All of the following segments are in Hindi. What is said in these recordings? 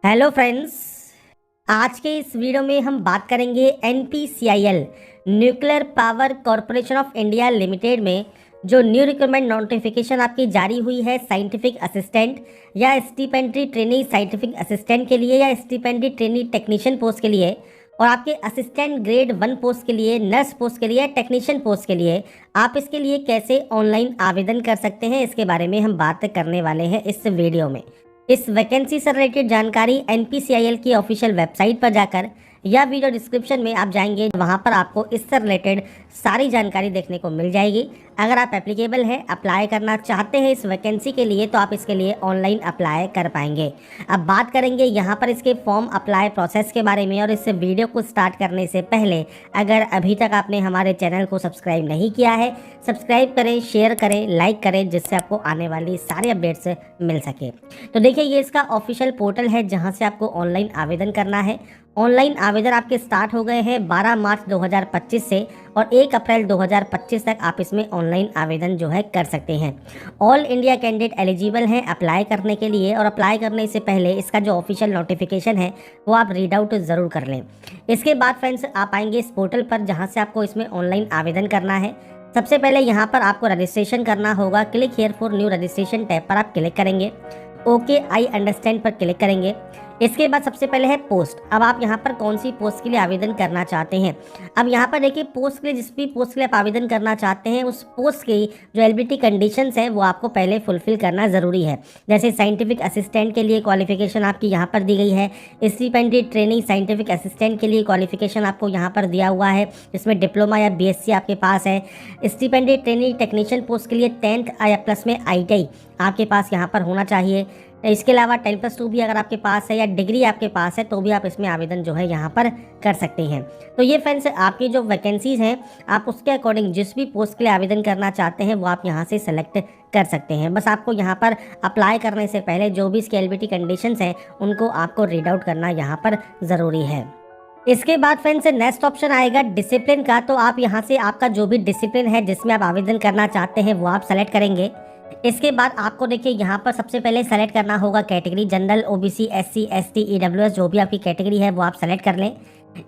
Hello friends. आज के इस वीडियो में हम बात करेंगे NPCIL nuclear power corporation of India limited में जो न्यू रिक्रूटमेंट नोटिफिकेशन आपकी जारी हुई है साइंटिफिक असिस्टेंट या स्टिपेंडरी ट्रेनी साइंटिफिक असिस्टेंट के लिए या स्टिपेंडरी ट्रेनी टेक्नीशियन पोस्ट के लिए और आपके असिस्टेंट ग्रेड 1 पोस्ट के लिए, नर्स पोस्ट के लिए, टेक्नीशियन पोस्ट के लिए आप इसके लिए कैसे ऑनलाइन आवेदन कर सकते हैं, इसके बारे में हम बात करने वाले हैं इस वीडियो में। इस वैकेंसी से रिलेटेड जानकारी NPCIL की ऑफिशियल वेबसाइट पर जाकर या वीडियो डिस्क्रिप्शन में आप जाएंगे, वहां पर आपको इससे रिलेटेड सारी जानकारी देखने को मिल जाएगी। अगर आप एप्लीकेबल हैं, अप्लाई करना चाहते हैं इस वैकेंसी के लिए, तो आप इसके लिए ऑनलाइन अप्लाई कर पाएंगे। अब बात करेंगे यहाँ पर इसके फॉर्म अप्लाई प्रोसेस के बारे में। और इस वीडियो को स्टार्ट करने से पहले अगर अभी तक आपने हमारे चैनल को सब्सक्राइब नहीं किया है, सब्सक्राइब करें, शेयर करें, लाइक करें, जिससे आपको आने वाली सारी अपडेट्स मिल सके। तो देखिए, ये इसका ऑफिशियल पोर्टल है जहाँ से आपको ऑनलाइन आवेदन करना है। ऑनलाइन आवेदन आपके स्टार्ट हो गए हैं 12 मार्च 2025 से और 1 अप्रैल 2025 तक आप इसमें ऑनलाइन आवेदन जो है कर सकते हैं। ऑल इंडिया कैंडिडेट एलिजिबल हैं अप्लाई करने के लिए। और अप्लाई करने से पहले इसका जो ऑफिशियल नोटिफिकेशन है वो आप रीड आउट ज़रूर कर लें। इसके बाद फ्रेंड्स आप आएंगे इस पोर्टल पर जहाँ से आपको इसमें ऑनलाइन आवेदन करना है। सबसे पहले यहाँ पर आपको रजिस्ट्रेशन करना होगा। Click here for new registration tab पर आप क्लिक करेंगे। ओके आई अंडरस्टैंड पर क्लिक करेंगे। इसके बाद सबसे पहले है पोस्ट। अब आप यहाँ पर कौन सी पोस्ट के लिए आवेदन करना चाहते हैं। अब यहाँ पर देखिए, पोस्ट के लिए जिस भी पोस्ट के लिए आप आवेदन करना चाहते हैं उस पोस्ट की जो एलिजिबिलिटी कंडीशंस है वो आपको पहले फुलफिल करना ज़रूरी है। जैसे साइंटिफिक असिस्टेंट के लिए क्वालिफिकेशन आपकी यहाँ पर दी गई है। स्टिपेंडरी ट्रेनिंग साइंटिफिक असिस्टेंट के लिए क्वालिफिकेशन आपको यहाँ पर दिया हुआ है, जिसमें डिप्लोमा या BSc आपके पास है। स्टिपेंडरी ट्रेनिंग टेक्नीशियन पोस्ट के लिए 10th या प्लस में ITI आपके पास यहाँ पर होना चाहिए। इसके अलावा 10+2 भी अगर आपके पास है या डिग्री आपके पास है तो भी आप इसमें आवेदन जो है यहाँ पर कर सकते हैं। तो ये फ्रेंड्स आपकी जो वैकेंसीज़ हैं आप उसके अकॉर्डिंग जिस भी पोस्ट के लिए आवेदन करना चाहते हैं वो आप यहाँ से सेलेक्ट कर सकते हैं। बस आपको यहाँ पर अप्लाई करने से पहले जो भी इसकी एलिजिबिलिटी कंडीशंस हैं उनको आपको रीड आउट करना यहाँ पर ज़रूरी है। इसके बाद फ्रेंड्स नेक्स्ट ऑप्शन आएगा डिसिप्लिन का। तो आप यहाँ से आपका जो भी डिसिप्लिन है जिसमें आप आवेदन करना चाहते हैं वो आप सेलेक्ट करेंगे। इसके बाद आपको देखिए यहाँ पर सबसे पहले सेलेक्ट करना होगा category, general, OBC, SC, ST, EWS, जो भी आपकी कैटेगरी है वो आप सेलेक्ट कर लें।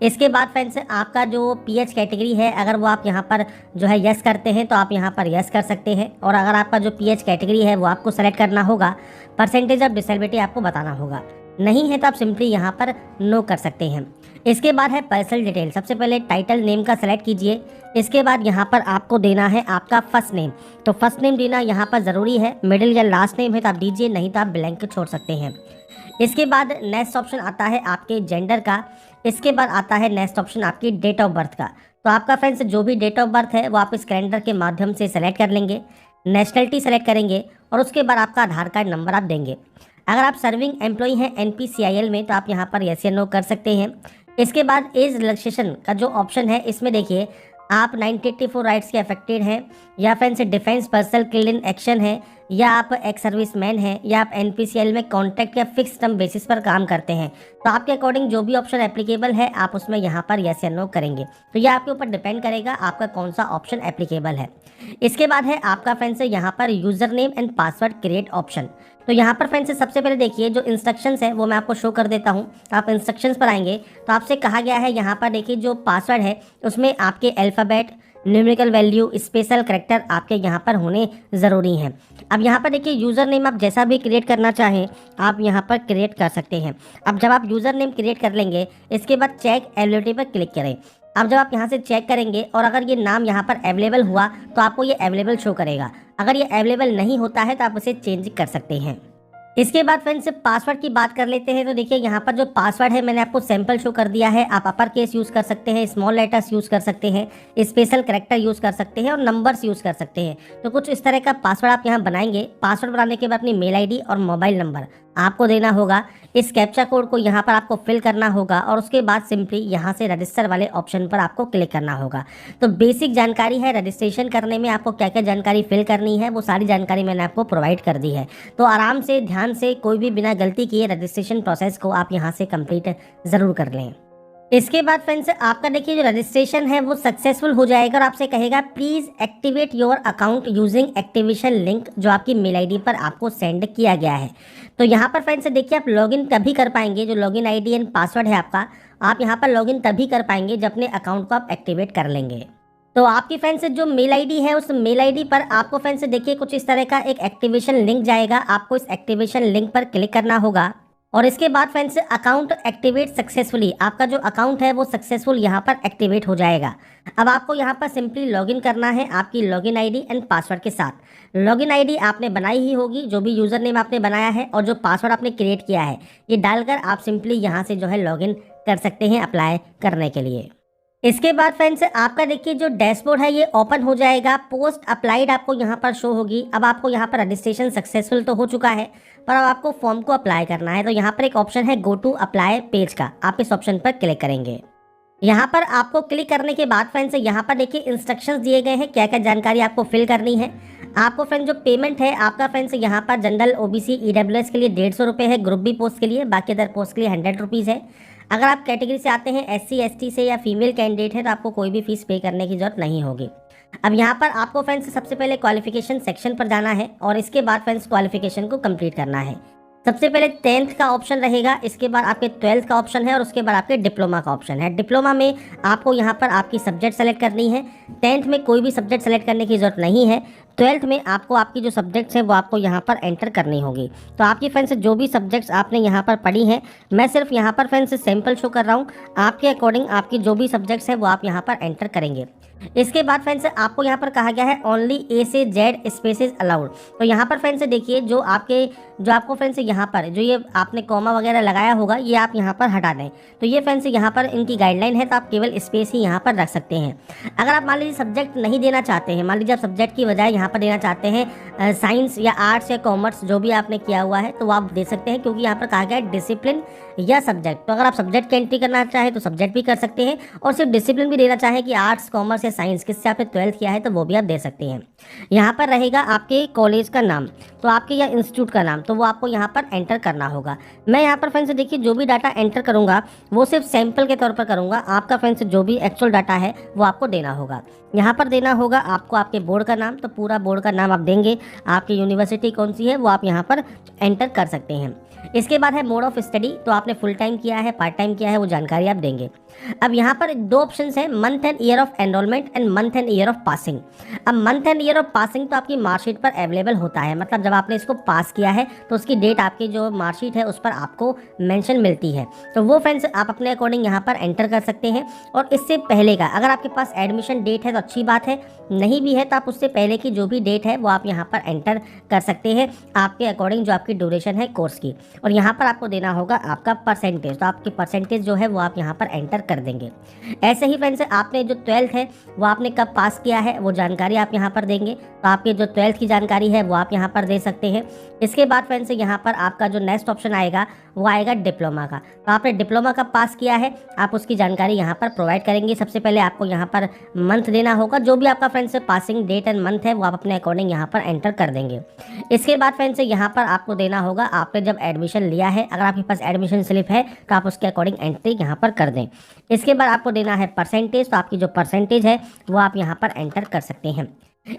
इसके बाद फ्रेंड्स आपका जो PH कैटेगरी है अगर वो आप यहाँ पर जो है यस करते हैं तो आप यहाँ पर यस कर सकते हैं। और अगर आपका जो PH कैटेगरी है वो आपको सेलेक्ट करना होगा। परसेंटेज ऑफ डिसेबिलिटी आपको बताना होगा, नहीं है तो आप सिंपली यहाँ पर नो कर सकते हैं। इसके बाद है पर्सनल डिटेल। सबसे पहले टाइटल नेम का सेलेक्ट कीजिए। इसके बाद यहाँ पर आपको देना है आपका फर्स्ट नेम। तो फर्स्ट नेम देना यहाँ पर ज़रूरी है। मिडिल या लास्ट नेम है तो आप दीजिए, नहीं तो आप ब्लैंक छोड़ सकते हैं। इसके बाद नेक्स्ट ऑप्शन आता है आपके जेंडर का। इसके बाद आता है नेक्स्ट ऑप्शन आपकी डेट ऑफ बर्थ का। तो आपका फ्रेंड्स जो भी डेट ऑफ बर्थ है वो आप इस कैलेंडर के माध्यम से सेलेक्ट कर लेंगे। नेशनलिटी सेलेक्ट करेंगे और उसके बाद आपका आधार कार्ड नंबर आप देंगे। अगर आप सर्विंग एम्प्लॉई हैं NPCIL में तो आप यहाँ पर यस या नो कर सकते हैं। इसके बाद एज रिलैक्सेशन का जो ऑप्शन है इसमें देखिए, आप 1984 राइट्स के अफेक्टेड हैं या फिर से defence personnel killed in action है या आप एक्स सर्विस मैन हैं या आप NPCIL में कॉन्ट्रैक्ट या फिक्स टर्म बेसिस पर काम करते हैं, तो आपके अकॉर्डिंग जो भी ऑप्शन एप्लीकेबल है आप उसमें यहाँ पर यस या नो करेंगे। तो ये आपके ऊपर डिपेंड करेगा आपका कौन सा ऑप्शन एप्लीकेबल है। इसके बाद है आपका फ्रेंड्स यहाँ पर user name and password create option. तो यहाँ पर फ्रेंड्स सबसे पहले देखिए जो इंस्ट्रक्शंस है वो मैं आपको शो कर देता हूँ। आप इंस्ट्रक्शंस पर आएंगे तो आपसे कहा गया है यहाँ पर देखिए जो पासवर्ड है उसमें आपके alphabet, numerical value, special character आपके यहाँ पर होने ज़रूरी हैं। अब यहाँ पर देखिए यूज़र नेम आप जैसा भी क्रिएट करना चाहें आप यहाँ पर क्रिएट कर सकते हैं। अब जब आप यूज़र नेम क्रिएट कर लेंगे इसके बाद चेक अवेलेबिलिटी पर क्लिक करें। अब जब आप यहाँ से चेक करेंगे और अगर ये नाम यहाँ पर अवेलेबल हुआ तो आपको ये अवेलेबल शो करेगा। अगर ये अवेलेबल नहीं होता है तो आप उसे चेंज कर सकते हैं। इसके बाद फ्रेंड्स पासवर्ड की बात कर लेते हैं। तो देखिए यहाँ पर जो पासवर्ड है मैंने आपको सैंपल शो कर दिया है। आप अपर केस यूज़ कर सकते हैं, स्मॉल लेटर्स यूज़ कर सकते हैं, स्पेशल करैक्टर यूज़ कर सकते हैं और नंबर्स यूज़ कर सकते हैं। तो कुछ इस तरह का पासवर्ड आप यहाँ बनाएंगे। पासवर्ड बनाने के बाद अपनी मेल ID और मोबाइल नंबर आपको देना होगा। इस कैप्चा कोड को यहाँ पर आपको फिल करना होगा और उसके बाद सिंपली यहाँ से रजिस्टर वाले ऑप्शन पर आपको क्लिक करना होगा। तो बेसिक जानकारी है, रजिस्ट्रेशन करने में आपको क्या क्या जानकारी फिल करनी है वो सारी जानकारी मैंने आपको प्रोवाइड कर दी है। तो आराम से, ध्यान से, कोई भी बिना गलती किए रजिस्ट्रेशन प्रोसेस को आप यहाँ से कंप्लीट ज़रूर कर लें। इसके बाद फ्रेंड्स आपका देखिए जो रजिस्ट्रेशन है वो सक्सेसफुल हो जाएगा और आपसे कहेगा please activate your account using activation link, जो आपकी मेल ID पर आपको सेंड किया गया है। तो यहाँ पर फ्रेंड्स देखिए आप लॉगिन तभी कर पाएंगे, जो लॉगिन आईडी एंड पासवर्ड है आपका, आप यहाँ पर लॉगिन तभी कर पाएंगे जब अपने अकाउंट को आप एक्टिवेट कर लेंगे। तो आपकी फ्रेंड्स जो मेल आईडी है उस मेल आईडी पर आपको फ्रेंड्स देखिए कुछ इस तरह का एक एक्टिवेशन लिंक जाएगा। आपको इस एक्टिवेशन लिंक पर क्लिक करना होगा और इसके बाद फ्रेंड्स अकाउंट एक्टिवेट सक्सेसफुली, आपका जो अकाउंट है वो सक्सेसफुल यहाँ पर एक्टिवेट हो जाएगा। अब आपको यहाँ पर सिंपली लॉगिन करना है आपकी लॉगिन आईडी एंड पासवर्ड के साथ। लॉगिन आईडी आपने बनाई ही होगी, जो भी यूज़र नेम आपने बनाया है और जो पासवर्ड आपने क्रिएट किया है, ये डालकर आप सिंपली यहाँ से जो है लॉगिन कर सकते हैं अप्लाई करने के लिए। इसके बाद फ्रेंड्स आपका देखिए जो डैशबोर्ड है ये ओपन हो जाएगा। पोस्ट अप्लाइड आपको यहाँ पर शो होगी। अब आपको यहाँ पर रजिस्ट्रेशन सक्सेसफुल तो हो चुका है, पर अब आपको फॉर्म को अप्लाई करना है। तो यहाँ पर एक ऑप्शन है गो टू अप्लाई पेज का, आप इस ऑप्शन पर क्लिक करेंगे। यहाँ पर आपको क्लिक करने के बाद फ्रेंड्स यहाँ पर देखिए इंस्ट्रक्शंस दिए गए हैं क्या क्या जानकारी आपको फिल करनी है। आपको फ्रेंड्स जो पेमेंट है आपका फ्रेंड्स यहाँ पर जनरल ओबीसी ईडब्ल्यूएस के लिए 150 रुपये है, ग्रुप बी पोस्ट के लिए, बाकी अदर पोस्ट के लिए 100 रुपीज़ है। अगर आप कैटेगरी से आते हैं एससी एसटी से या फीमेल कैंडिडेट है तो आपको कोई भी फीस पे करने की जरूरत नहीं होगी। अब यहाँ पर आपको फ्रेंड्स सबसे पहले क्वालिफिकेशन सेक्शन पर जाना है और इसके बाद फ्रेंड्स क्वालिफिकेशन को कंप्लीट करना है। सबसे पहले 10th का ऑप्शन रहेगा, इसके बाद आपके 12th का ऑप्शन है और उसके बाद आपके डिप्लोमा का ऑप्शन है। डिप्लोमा में आपको यहाँ पर आपकी सब्जेक्ट सेलेक्ट करनी है। 10th में कोई भी सब्जेक्ट सेलेक्ट करने की ज़रूरत नहीं है। 12th में आपको आपकी जो सब्जेक्ट्स हैं वो आपको यहाँ पर एंटर करनी होगी। तो आपकी फ्रेंड्स जो भी सब्जेक्ट्स आपने यहाँ पर पढ़ी हैं, मैं सिर्फ यहाँ पर फ्रेंड्स सैम्पल शो कर रहा हूँ। आपके अकॉर्डिंग आपकी जो भी सब्जेक्ट्स हैं वो आप यहाँ पर एंटर करेंगे। इसके बाद फ्रेंड्स आपको यहाँ पर कहा गया है ओनली ए से जेड स्पेसेस अलाउड। तो यहाँ पर फ्रेंड्स देखिए जो आपको फ्रेंड्स यहाँ पर जो ये आपने कॉमा वगैरह लगाया होगा ये आप यहाँ पर हटा दें। तो ये फ्रेंड्स यहाँ पर इनकी गाइडलाइन है, तो आप केवल स्पेस ही यहाँ पर रख सकते हैं। अगर आप मान लीजिए सब्जेक्ट नहीं देना चाहते हैं, मान लीजिए आप सब्जेक्ट की बजाय यहाँ पर देना चाहते हैं साइंस या आर्ट्स या कॉमर्स जो भी आपने किया हुआ है, तो वो आप दे सकते हैं, क्योंकि यहाँ पर कहा गया है डिसिप्लिन या सब्जेक्ट। तो अगर आप सब्जेक्ट की एंट्री करना चाहें तो सब्जेक्ट भी कर सकते हैं, और सिर्फ डिसिप्लिन भी देना चाहें कि आर्ट्स कॉमर्स या साइंस किससे आपने 12th किया है तो वो भी आप दे सकते हैं। यहाँ पर रहेगा आपके कॉलेज का नाम, तो आपके या इंस्टीट्यूट का नाम, तो वो आपको यहाँ पर एंटर करना होगा। मैं यहाँ पर फ्रेंड्स देखिए जो भी डाटा एंटर करूँगा वो सिर्फ सैंपल के तौर पर करूँगा। आपका फ्रेंड्स जो भी एक्चुअल डाटा है वो आपको देना होगा। यहाँ पर देना होगा आपको आपके बोर्ड का नाम, तो पूरा बोर्ड का नाम आप देंगे। आपकी यूनिवर्सिटी कौन सी है वो आप यहाँ पर एंटर कर सकते हैं। इसके बाद है मोड ऑफ स्टडी, तो आपने फुल टाइम किया है पार्ट टाइम किया है वो जानकारी आप देंगे। अब यहाँ पर दो ऑप्शंस हैं, month and year of enrolment and month and year of passing. अब month and year of passing तो आपकी मार्कशीट पर अवेलेबल होता है, मतलब जब आपने इसको पास किया है तो उसकी डेट आपकी जो मार्कशीट है उस पर आपको मेंशन मिलती है। तो वो फ्रेंड्स आप अपने अकॉर्डिंग यहाँ पर एंटर कर सकते हैं। और इससे पहले का अगर आपके पास एडमिशन डेट है तो अच्छी बात है, नहीं भी है तो आप उससे पहले की जो भी डेट है वो आप यहाँ पर एंटर कर सकते हैं आपके अकॉर्डिंग जो आपकी ड्यूरेशन है कोर्स की। और यहाँ पर आपको देना होगा आपका परसेंटेज, तो आपकी परसेंटेज जो है वो आप यहाँ पर एंटर कर देंगे। ऐसे ही फ्रेंड्स आपने जो 12th है वो आपने कब पास किया है वो जानकारी आप यहाँ पर देंगे। तो आपके जो 12th की जानकारी है वो आप यहाँ पर दे सकते हैं। इसके बाद फ्रेंड्स यहाँ पर आपका जो नेक्स्ट ऑप्शन आएगा वो आएगा डिप्लोमा का। तो आपने डिप्लोमा कब पास किया है आप उसकी जानकारी यहाँ पर प्रोवाइड करेंगे। सबसे पहले आपको यहाँ पर मंथ देना होगा, जो भी आपका friends passing date and month है वो आप अपने अकॉर्डिंग यहाँ पर एंटर कर देंगे। इसके बाद फ्रेंड्स यहाँ पर आपको देना होगा आपने जब एडमिशन लिया है, अगर आपके पास एडमिशन स्लिप है तो आप उसके अकॉर्डिंग एंट्री यहाँ पर कर दें। इसके बाद आपको देना है परसेंटेज, तो आपकी जो परसेंटेज है वो आप यहाँ पर एंटर कर सकते हैं।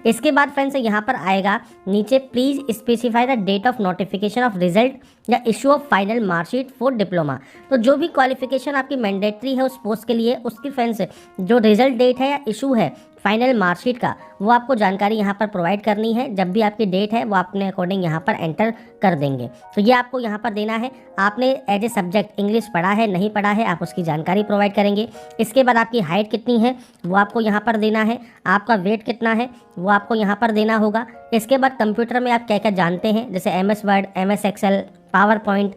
इसके बाद फ्रेंड्स यहाँ पर आएगा नीचे please specify the date of notification of result या issue of final marksheet for diploma. तो जो भी क्वालिफिकेशन आपकी मैंडेटरी है उस पोस्ट के लिए उसकी फ्रेंड्स जो रिजल्ट डेट है या इशू है फाइनल मार्कशीट का वो आपको जानकारी यहाँ पर प्रोवाइड करनी है। जब भी आपकी डेट है वो अपने अकॉर्डिंग यहाँ पर एंटर कर देंगे। तो ये आपको यहाँ पर देना है। आपने एज ए सब्जेक्ट इंग्लिश पढ़ा है नहीं पढ़ा है आप उसकी जानकारी प्रोवाइड करेंगे। इसके बाद आपकी हाइट कितनी है वो आपको यहाँ पर देना है। आपका वेट कितना है वो आपको यहाँ पर देना होगा। इसके बाद कंप्यूटर में आप क्या क्या जानते हैं, जैसे MS Word, MS Excel, PowerPoint,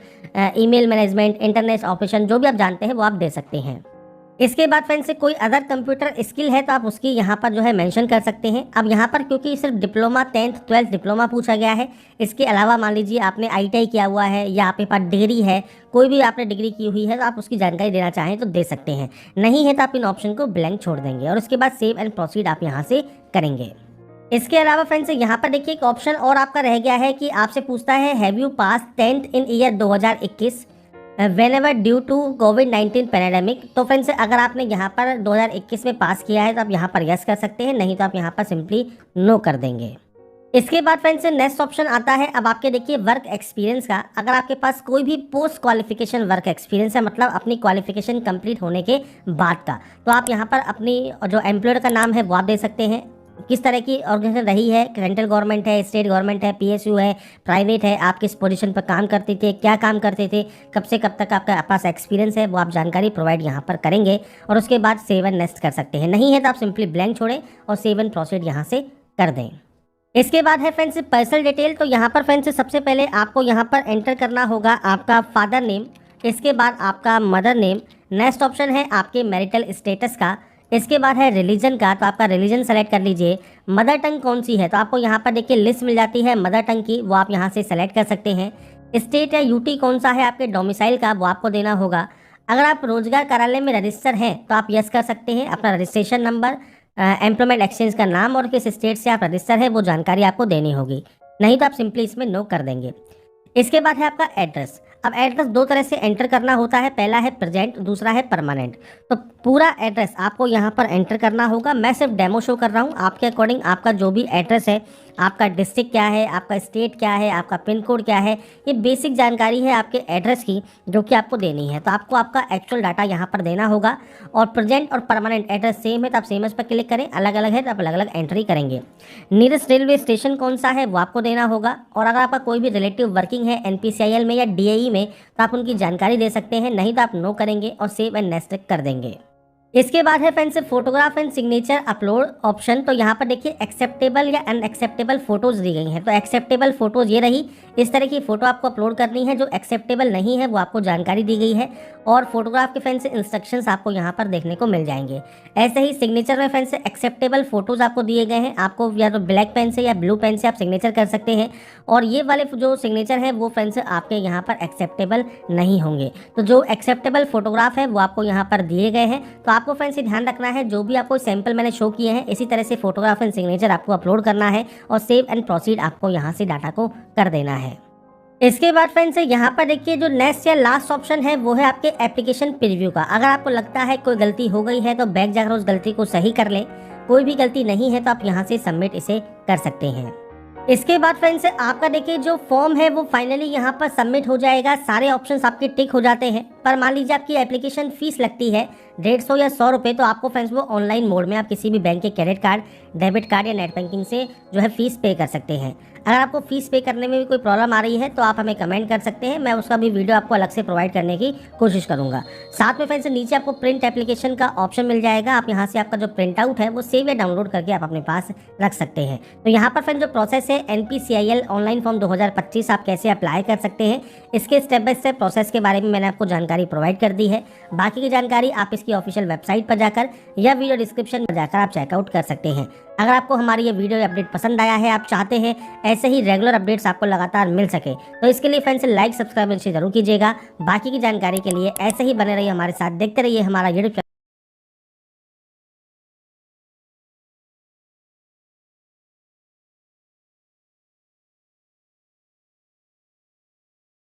email management, internet operation, जो भी आप जानते हैं वो आप दे सकते हैं। इसके बाद फ्रेंड्स कोई अदर कंप्यूटर स्किल है तो आप उसकी यहाँ पर जो है मेंशन कर सकते हैं। अब यहाँ पर क्योंकि सिर्फ डिप्लोमा 10th 12th डिप्लोमा पूछा गया है, इसके अलावा मान लीजिए आपने ITI किया हुआ है या आपके पास डिग्री है, कोई भी आपने डिग्री की हुई है तो आप उसकी जानकारी देना चाहें तो दे सकते हैं, नहीं है तो आप इन ऑप्शन को ब्लैंक छोड़ देंगे और उसके बाद सेव एंड प्रोसीड आप यहाँ से करेंगे। इसके अलावा फ्रेंड्स यहाँ पर देखिए एक ऑप्शन और आपका रह गया है कि आपसे पूछता है have you pass 10th in year 2021 Whenever due to कोविड-19 पैंडेमिक। तो फ्रेंड्स अगर आपने यहाँ पर 2021 में पास किया है तो आप यहाँ पर यस कर सकते हैं, नहीं तो आप यहाँ पर सिंपली नो कर देंगे। इसके बाद फ्रेंड्स नेक्स्ट ऑप्शन आता है अब आपके देखिए वर्क एक्सपीरियंस का। अगर आपके पास कोई भी पोस्ट क्वालिफिकेशन वर्क एक्सपीरियंस है, मतलब अपनी क्वालिफिकेशन कंप्लीट होने के बाद का, तो आप यहाँ पर अपनी जो एम्प्लॉयर का नाम है वो आप दे सकते हैं। किस तरह की ऑर्गेनाइजेशन रही है, सेंट्रल गवर्नमेंट है, स्टेट गवर्नमेंट है, पीएसयू है, प्राइवेट है, आप किस पोजीशन पर काम करते थे, क्या काम करते थे, कब से कब तक आपका पास एक्सपीरियंस है, वो आप जानकारी प्रोवाइड यहाँ पर करेंगे। और उसके बाद सेव एंड नेक्स्ट कर सकते हैं। नहीं है तो आप सिंपली ब्लैंक छोड़ें और सेव एंड प्रोसीड यहाँ से कर दें। इसके बाद है फ्रेंड्स पर्सनल डिटेल। तो यहाँ पर फ्रेंड्स सबसे पहले आपको यहाँ पर एंटर करना होगा आपका फादर नेम, इसके बाद आपका मदर नेम। नेक्स्ट ऑप्शन है आपके मैरिटल स्टेटस का। इसके बाद है रिलीजन का, तो आपका रिलीजन सेलेक्ट कर लीजिए। मदर टंग कौन सी है, तो आपको यहाँ पर देखिए लिस्ट मिल जाती है मदर टंग की, वो आप यहाँ से सेलेक्ट कर सकते हैं। स्टेट या यूटी कौन सा है आपके डोमिसाइल का, वो आपको देना होगा। अगर आप रोजगार कार्यालय में रजिस्टर हैं तो आप यस कर सकते हैं। अपना रजिस्ट्रेशन नंबर, एम्प्लॉयमेंट एक्सचेंज का नाम और किस स्टेट से आप रजिस्टर है वो जानकारी आपको देनी होगी। नहीं तो आप सिंपली इसमें नो कर देंगे। इसके बाद है आपका एड्रेस। अब एड्रेस दो तरह से एंटर करना होता है, पहला है प्रेजेंट, दूसरा है परमानेंट। तो पूरा एड्रेस आपको यहाँ पर एंटर करना होगा। मैं सिर्फ डेमो शो कर रहा हूँ, आपके अकॉर्डिंग आपका जो भी एड्रेस है, आपका डिस्ट्रिक्ट क्या है, आपका स्टेट क्या है, आपका पिन कोड क्या है, ये बेसिक जानकारी है आपके एड्रेस की जो कि आपको देनी है। तो आपको आपका एक्चुअल डाटा यहाँ पर देना होगा। और प्रेजेंट और परमानेंट एड्रेस सेम है तो आप सेम पर क्लिक करें, अलग अलग है तो आप अलग अलग एंट्री करेंगे। नियरेस्ट रेलवे स्टेशन कौन सा है वो आपको देना होगा। और अगर आपका कोई भी रिलेटिव वर्किंग है NPCIL में या DAE में तो आप उनकी जानकारी दे सकते हैं। नहीं तो आप नो करेंगे और सेव एंड नेक्स्ट कर देंगे। इसके बाद है friends photograph and signature upload option. तो यहाँ पर देखिए एक्सेप्टेबल या अनएक्सेप्टेबल फोटोज दी गई हैं। तो एक्सेप्टेबल फोटोज ये रही, इस तरह की फोटो आपको अपलोड करनी है। जो एक्सेप्टेबल नहीं है वो आपको जानकारी दी गई है। और फोटोग्राफ के फ्रेंड्स इंस्ट्रक्शंस आपको यहाँ पर देखने को मिल जाएंगे। ऐसे ही सिग्नेचर में फ्रेंड्स एक्सेप्टेबल फोटोज आपको दिए गए हैं। आपको या तो ब्लैक पेन से या ब्लू पेन से आप सिग्नेचर कर सकते हैं। और ये वाले जो सिग्नेचर है वो फ्रेंड्स आपके यहाँ पर एक्सेप्टेबल नहीं होंगे। तो जो एक्सेप्टेबल फोटोग्राफ है वो आपको यहाँ पर दिए गए हैं। तो आपको फ्रेंड्स ध्यान रखना है, जो भी आपको सैंपल मैंने शो किए हैं इसी तरह से फोटोग्राफ एंड सिग्नेचर आपको अपलोड करना है और सेव एंड प्रोसीड आपको यहाँ से डाटा को कर देना है। इसके बाद फ्रेंड्स यहाँ पर देखिए जो नेक्स्ट या लास्ट ऑप्शन है वो है आपके एप्लीकेशन प्रीव्यू का। अगर आपको लगता है कोई गलती हो गई है तो बैक जाकर उस गलती को सही कर लें। कोई भी गलती नहीं है तो आप यहाँ से सबमिट इसे कर सकते हैं। इसके बाद फ्रेंड्स आपका देखिए जो फॉर्म है वो फाइनली यहाँ पर सबमिट हो जाएगा। सारे ऑप्शंस आपके टिक हो जाते हैं। पर मान लीजिए आपकी एप्लीकेशन फीस लगती है 150 या 100 रुपये, तो आपको फ्रेंड्स वो ऑनलाइन मोड में आप किसी भी बैंक के क्रेडिट कार्ड, डेबिट कार्ड या नेट बैंकिंग से जो है फीस पे कर सकते हैं। अगर आपको फीस पे करने में भी कोई प्रॉब्लम आ रही है तो आप हमें कमेंट कर सकते हैं, मैं उसका भी वीडियो आपको अलग से प्रोवाइड करने की कोशिश करूंगा। साथ में फ्रेंड्स नीचे आपको प्रिंट एप्लीकेशन का ऑप्शन मिल जाएगा। आप यहाँ से आपका जो प्रिंट आउट है वो सेव या डाउनलोड करके आप अपने पास रख सकते हैं। तो यहाँ पर फ्रेंड्स जो प्रोसेस है NPCIL ऑनलाइन फॉर्म 2025 आप कैसे अप्लाई कर सकते हैं, इसके स्टेप बाय स्टेप प्रोसेस के बारे में मैंने आपको जानकारी प्रोवाइड कर दी है। बाकी की जानकारी आप इसकी ऑफिशियल वेबसाइट पर जाकर या वीडियो डिस्क्रिप्शन में जाकर आप चेकआउट कर सकते हैं। अगर आपको हमारी ये वीडियो अपडेट पसंद आया है, आप चाहते हैं ऐसे ही रेगुलर अपडेट्स आपको लगातार मिल सके, तो इसके लिए फ्रेंड्स लाइक सब्सक्राइब जरूर कीजिएगा। बाकी की जानकारी के लिए ऐसे ही बने रहिए हमारे साथ, देखते रहिए हमारा यूट्यूब